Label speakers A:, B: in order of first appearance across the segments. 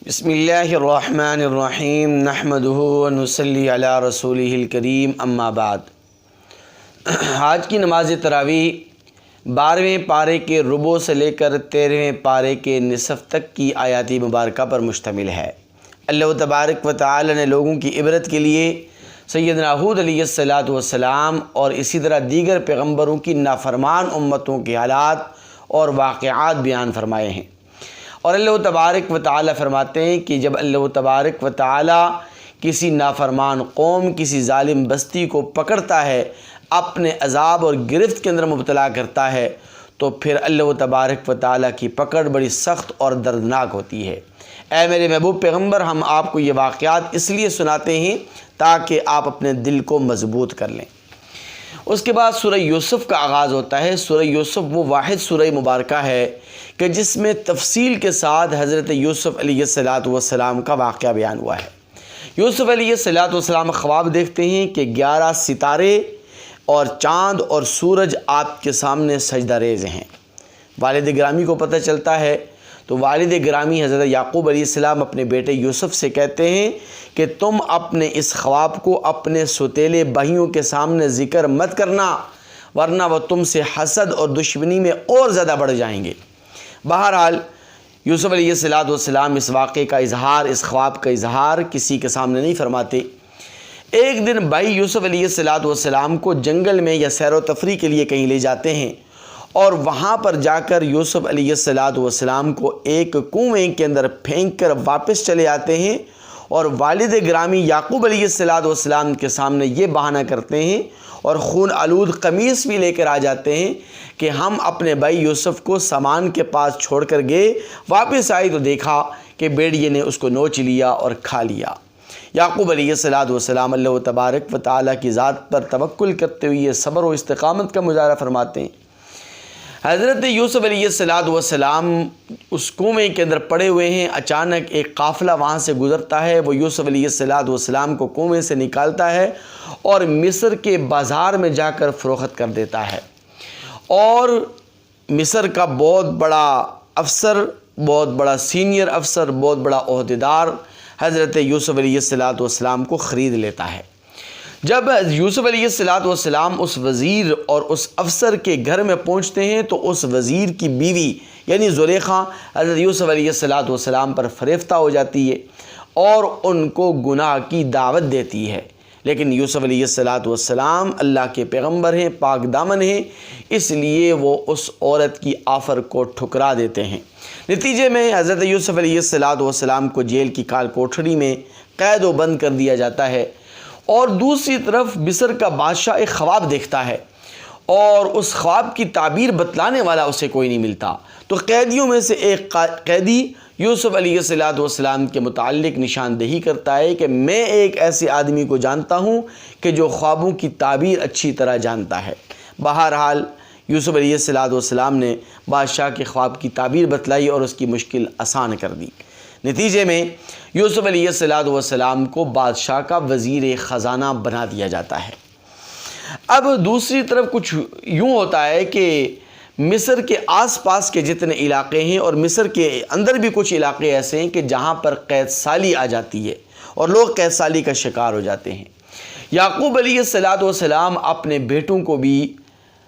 A: بسم اللہ الرحمن الرحیم نحمدہ ونصلی علی رسولہ الکریم اما بعد۔ آج کی نماز تراویح 12ویں پارے کے ربع سے لے کر 13ویں پارے کے نصف تک کی آیات مبارکہ پر مشتمل ہے۔ اللہ تبارک و تعالی نے لوگوں کی عبرت کے لیے سیدنا ہود علیہ السلام اور اسی طرح دیگر پیغمبروں کی نافرمان امتوں کے حالات اور واقعات بیان فرمائے ہیں، اور اللہ تبارک و تعالی فرماتے ہیں کہ جب اللہ تبارک و تعالی کسی نافرمان قوم، کسی ظالم بستی کو پکڑتا ہے، اپنے عذاب اور گرفت کے اندر مبتلا کرتا ہے، تو پھر اللہ تبارک و تعالی کی پکڑ بڑی سخت اور دردناک ہوتی ہے۔ اے میرے محبوب پیغمبر، ہم آپ کو یہ واقعات اس لیے سناتے ہیں تاکہ آپ اپنے دل کو مضبوط کر لیں۔ اس کے بعد سورہ یوسف کا آغاز ہوتا ہے۔ سورہ یوسف وہ واحد سورہ مبارکہ ہے کہ جس میں تفصیل کے ساتھ حضرت یوسف علیہ السلام کا واقعہ بیان ہوا ہے۔ یوسف علیہ السلام خواب دیکھتے ہیں کہ 11 ستارے اور چاند اور سورج آپ کے سامنے سجدہ ریز ہیں۔ والد گرامی کو پتہ چلتا ہے تو والد گرامی حضرت یعقوب علیہ السلام اپنے بیٹے یوسف سے کہتے ہیں کہ تم اپنے اس خواب کو اپنے سوتیلے بھائیوں کے سامنے ذکر مت کرنا، ورنہ وہ تم سے حسد اور دشمنی میں اور زیادہ بڑھ جائیں گے۔ بہرحال یوسف علیہ السلام اس واقعے کا اظہار، اس خواب کا اظہار کسی کے سامنے نہیں فرماتے۔ ایک دن بھائی یوسف علیہ السلام کو جنگل میں یا سیر و تفریح کے لیے کہیں لے جاتے ہیں، اور وہاں پر جا کر یوسف علیہ السلام کو ایک کنویں کے اندر پھینک کر واپس چلے آتے ہیں، اور والد گرامی یعقوب علیہ السلام کے سامنے یہ بہانہ کرتے ہیں اور خون آلود قمیص بھی لے کر آ جاتے ہیں کہ ہم اپنے بھائی یوسف کو سامان کے پاس چھوڑ کر گئے، واپس آئے تو دیکھا کہ بھیڑیے نے اس کو نوچ لیا اور کھا لیا۔ یعقوب علیہ السلام اللہ تبارک و تعالیٰ کی ذات پر توکل کرتے ہوئے صبر و استقامت کا مظاہرہ فرماتے ہیں۔ حضرت یوسف علیہ السلام اس کنویں کے اندر پڑے ہوئے ہیں، اچانک ایک قافلہ وہاں سے گزرتا ہے، وہ یوسف علیہ السلام کو کنویں سے نکالتا ہے اور مصر کے بازار میں جا کر فروخت کر دیتا ہے، اور مصر کا بہت بڑا افسر، بہت بڑا سینئر افسر، بہت بڑا عہدیدار حضرت یوسف علیہ السلام کو خرید لیتا ہے۔ جب یوسف علیہ السلام اس وزیر اور اس افسر کے گھر میں پہنچتے ہیں تو اس وزیر کی بیوی یعنی زلیخا حضرت یوسف علیہ السلام پر فریفتہ ہو جاتی ہے اور ان کو گناہ کی دعوت دیتی ہے، لیکن یوسف علیہ السلام اللہ کے پیغمبر ہیں، پاک دامن ہیں، اس لیے وہ اس عورت کی آفر کو ٹھکرا دیتے ہیں۔ نتیجے میں حضرت یوسف علیہ السلام کو جیل کی کال کوٹھری میں قید و بند کر دیا جاتا ہے، اور دوسری طرف مصر کا بادشاہ ایک خواب دیکھتا ہے اور اس خواب کی تعبیر بتلانے والا اسے کوئی نہیں ملتا، تو قیدیوں میں سے ایک قیدی یوسف علیہ السلام کے متعلق نشاندہی کرتا ہے کہ میں ایک ایسے آدمی کو جانتا ہوں کہ جو خوابوں کی تعبیر اچھی طرح جانتا ہے۔ بہرحال یوسف علیہ السلام نے بادشاہ کے خواب کی تعبیر بتلائی اور اس کی مشکل آسان کر دی۔ نتیجے میں یوسف علیہ السلام کو بادشاہ کا وزیر خزانہ بنا دیا جاتا ہے۔ اب دوسری طرف کچھ یوں ہوتا ہے کہ مصر کے آس پاس کے جتنے علاقے ہیں، اور مصر کے اندر بھی کچھ علاقے ایسے ہیں کہ جہاں پر قید سالی آ جاتی ہے اور لوگ قید سالی کا شکار ہو جاتے ہیں۔ یعقوب علیہ السلام اپنے بیٹوں کو بھی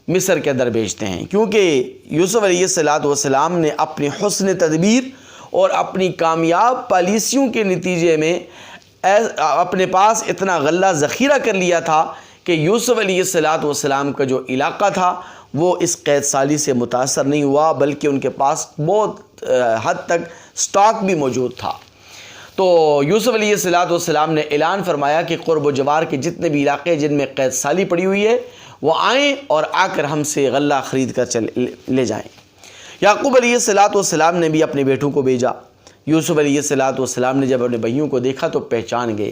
A: مصر کے اندر بھیجتے ہیں، کیونکہ یوسف علیہ السلام نے اپنی حسن تدبیر اور اپنی کامیاب پالیسیوں کے نتیجے میں اپنے پاس اتنا غلہ ذخیرہ کر لیا تھا کہ یوسف علیہ السلام کا جو علاقہ تھا وہ اس قید سالی سے متاثر نہیں ہوا، بلکہ ان کے پاس بہت حد تک سٹاک بھی موجود تھا۔ تو یوسف علیہ السلام نے اعلان فرمایا کہ قرب و جوار کے جتنے بھی علاقے جن میں قید سالی پڑی ہوئی ہے وہ آئیں اور آ کر ہم سے غلہ خرید کر لے جائیں۔ یعقوب علیہ السلام نے بھی اپنے بیٹوں کو بھیجا۔ یوسف علیہ السلام نے جب اپنے بھائیوں کو دیکھا تو پہچان گئے،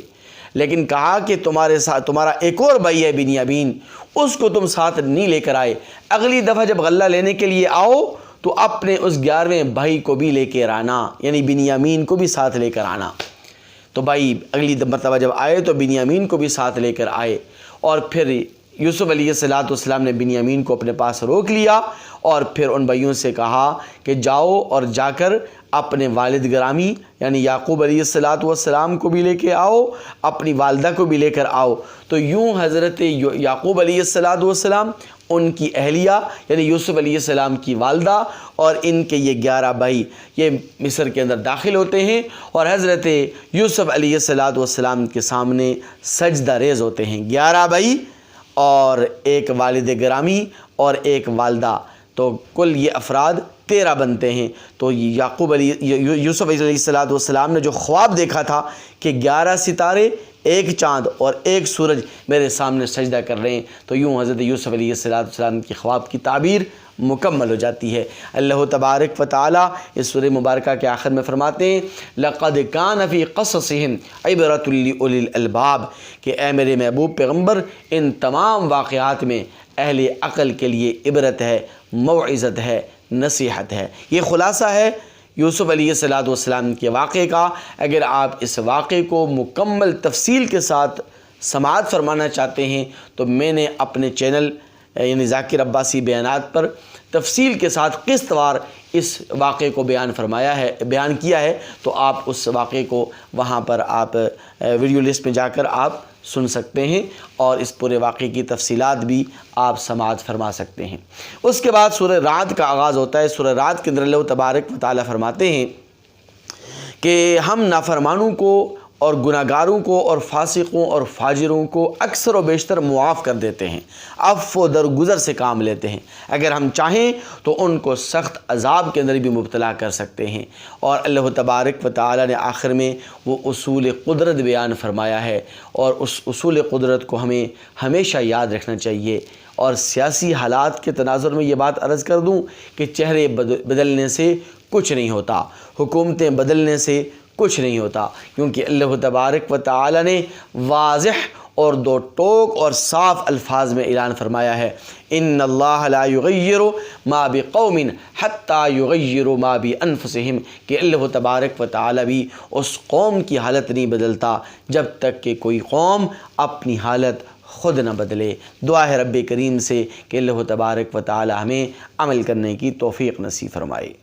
A: لیکن کہا کہ تمہارا ایک اور بھائی ہے بنیامین، اس کو تم ساتھ نہیں لے کر آئے، اگلی دفعہ جب غلہ لینے کے لیے آؤ تو اپنے اس 11ویں بھائی کو بھی لے کر آنا، یعنی بنیامین کو بھی ساتھ لے کر آنا۔ تو بھائی اگلی مرتبہ جب آئے تو بنیامین کو بھی ساتھ لے کر آئے، اور پھر یوسف علیہ السلام نے بنیامین کو اپنے پاس روک لیا اور پھر ان بھائیوں سے کہا کہ جاؤ اور جا کر اپنے والد گرامی یعنی یعقوب علیہ السلام کو بھی لے کے آؤ، اپنی والدہ کو بھی لے کر آؤ۔ تو یوں حضرت یعقوب علیہ السلام، ان کی اہلیہ یعنی یوسف علیہ السلام کی والدہ اور ان کے یہ 11 بھائی یہ مصر کے اندر داخل ہوتے ہیں اور حضرت یوسف علیہ السلام کے سامنے سجدہ ریز ہوتے ہیں۔ 11 بھائی اور ایک والد گرامی اور ایک والدہ، تو کل یہ افراد 13 بنتے ہیں۔ تو یوسف علیہ السلام نے جو خواب دیکھا تھا کہ 11 ستارے، ایک چاند اور ایک سورج میرے سامنے سجدہ کر رہے ہیں، تو یوں حضرت یوسف علیہ السلام کی خواب کی تعبیر مکمل ہو جاتی ہے۔ اللہ تبارک و تعالی اس سورہ مبارکہ کے آخر میں فرماتے ہیں لَقَدْ كَانَ فِي قَصَصِهِمْ عِبْرَةٌ لِأُولِي الْأَلْبَابِ کہ اے میرے محبوب پیغمبر ان تمام واقعات میں اہل عقل کے لیے عبرت ہے، موعظت ہے، نصیحت ہے۔ یہ خلاصہ ہے یوسف علیہ السلام کے واقعے کا۔ اگر آپ اس واقعے کو مکمل تفصیل کے ساتھ سماعت فرمانا چاہتے ہیں تو میں نے اپنے چینل یعنی ذاکر عباسی بیانات پر تفصیل کے ساتھ قسط وار اس واقعے کو بیان کیا ہے، تو آپ اس واقعے کو وہاں پر آپ ویڈیو لسٹ میں جا کر آپ سن سکتے ہیں اور اس پورے واقعے کی تفصیلات بھی آپ سماعت فرما سکتے ہیں۔ اس کے بعد سورہ رعد کا آغاز ہوتا ہے۔ سورہ رعد کے اندر اللہ تبارک و تعالی فرماتے ہیں کہ ہم نافرمانوں کو اور گناہگاروں کو اور فاسقوں اور فاجروں کو اکثر و بیشتر معاف کر دیتے ہیں، عفو و درگزر سے کام لیتے ہیں۔ اگر ہم چاہیں تو ان کو سخت عذاب کے اندر بھی مبتلا کر سکتے ہیں۔ اور اللہ تبارک و تعالی نے آخر میں وہ اصول قدرت بیان فرمایا ہے، اور اس اصول قدرت کو ہمیں ہمیشہ یاد رکھنا چاہیے۔ اور سیاسی حالات کے تناظر میں یہ بات عرض کر دوں کہ چہرے بدلنے سے کچھ نہیں ہوتا، حکومتیں بدلنے سے کچھ نہیں ہوتا، کیونکہ اللہ تبارک و تعالی نے واضح اور دو ٹوک اور صاف الفاظ میں اعلان فرمایا ہے ان اللہ لا یغیر ما بقوم حتی یغیروا ما بانفسہم کہ اللہ تبارک و تعالی بھی اس قوم کی حالت نہیں بدلتا جب تک کہ کوئی قوم اپنی حالت خود نہ بدلے۔ دعا ہے رب کریم سے کہ اللہ تبارک و تعالی ہمیں عمل کرنے کی توفیق نصیب فرمائے۔